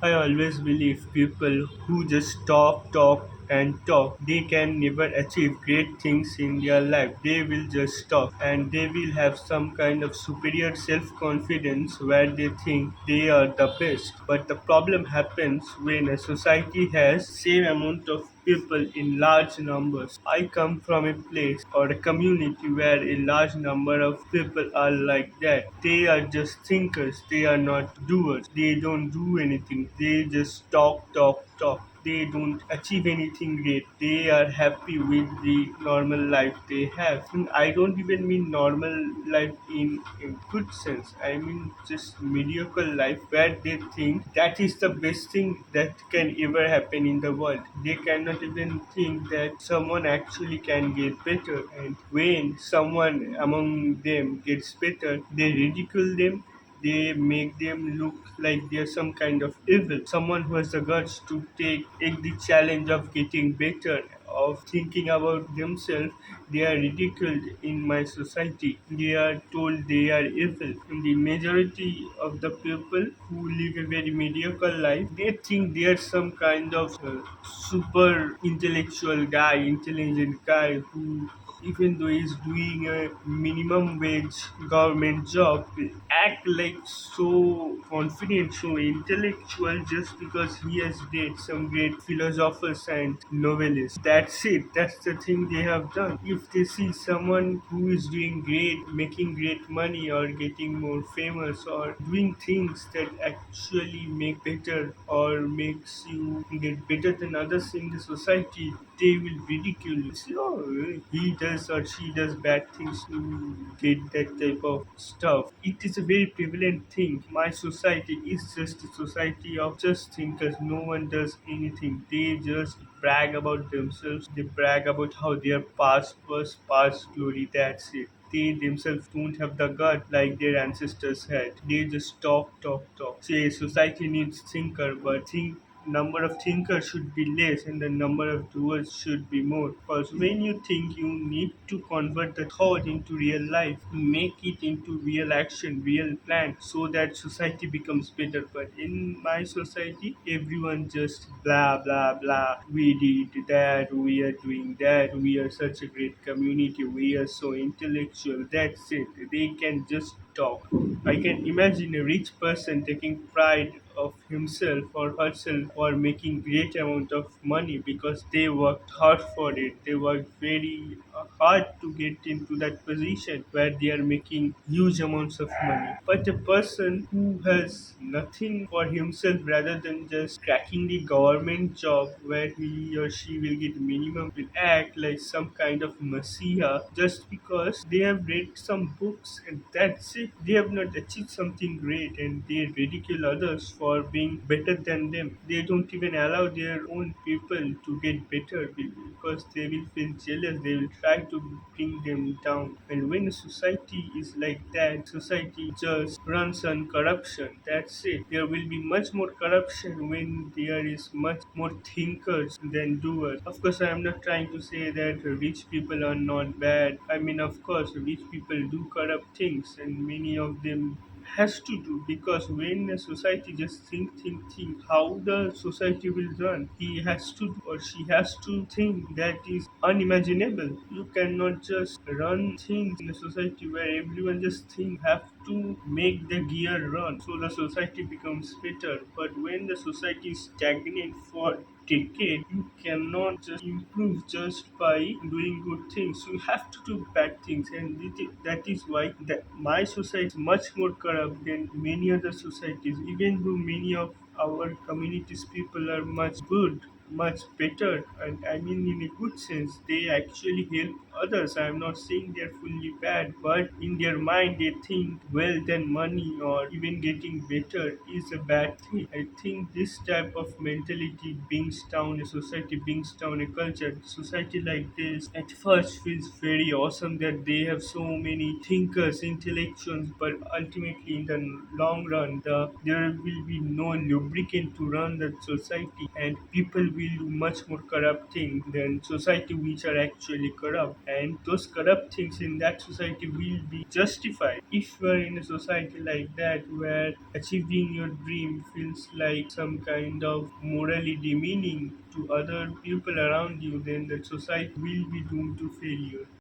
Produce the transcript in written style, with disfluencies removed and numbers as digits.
I always believe people who just talk and talk, they can never achieve great things in their life. They will just talk and they will have some kind of superior self-confidence where they think they are the best. But the problem happens when a society has same amount of people in large numbers. I come from a place or a community where a large number of people are like that. They are just thinkers, they are not doers. They don't do anything, they just talk. They don't achieve anything great. They are happy with the normal life they have. And I don't even mean normal life in good sense. I mean just mediocre life where they think that is the best thing that can ever happen in the world. They cannot even think that someone actually can get better. And when someone among them gets better, they ridicule them, they make them look like they're some kind of evil. Someone who has the guts to take the challenge of getting better, of thinking about themselves, they are ridiculed in my society. They are told they are evil. And the majority of the people who live a very mediocre life, they think they are some kind of super intellectual guy, intelligent guy who even though he's doing a minimum wage government job, will act like so confident, so intellectual just because he has read some great philosophers and novelists. That's it. That's the thing they have done. If they see someone who is doing great, making great money or getting more famous or doing things that actually make better or makes you get better than others in the society, they will ridicule you. Say, oh, he does or she does bad things to get that type of stuff. It is a very prevalent thing. My society is just a society of just thinkers. No one does anything. They just brag about themselves. They brag about how their past was past glory. That's it. They themselves don't have the gut like their ancestors had. They just talk. Say society needs thinker, but think number of thinkers should be less and the number of doers should be more. Because when you think, you need to convert the thought into real life, make it into real action, real plan, so that society becomes better. But in my society, everyone just blah. We did that, we are doing that, we are such a great community, we are so intellectual. That's it. They can just talk. I can imagine a rich person taking pride of himself or herself or making great amount of money because they worked hard for it. They worked very hard to get into that position where they are making huge amounts of money. But a person who has nothing for himself rather than just cracking the government job where he or she will get minimum, will act like some kind of messiah just because they have read some books and that's it. They have not achieved something great and they ridicule others for being better than them. They don't even allow their own people to get better because they will feel jealous. They will try to bring them down. And when a society is like that, society just runs on corruption. That's it. There will be much more corruption when there is much more thinkers than doers. Of course, I am not trying to say that rich people are not bad. I mean, of course, rich people do corrupt things, and many of them has to do because when a society just think how the society will run, he has to or she has to think that is unimaginable. You cannot just run things in a society where everyone just think have to make the gear run so the society becomes better. But when the society is stagnant for decade, you cannot just improve just by doing good things. You have to do bad things, and that is why my society is much more corrupt than many other societies. Even though many of our communities people are much good, much better, and I mean in a good sense, they actually help others. I'm not saying they're fully bad, but in their mind they think wealth and money or even getting better is a bad thing. I think this type of mentality brings down a society, brings down a culture. Society like this at first feels very awesome that they have so many thinkers, intellectuals, but ultimately in the long run, there will be no lubricant to run that society, and people will do much more corrupt things than society which are actually corrupt. and those corrupt things in that society will be justified. If you are in a society like that where achieving your dream feels like some kind of morally demeaning to other people around you, then the society will be doomed to failure.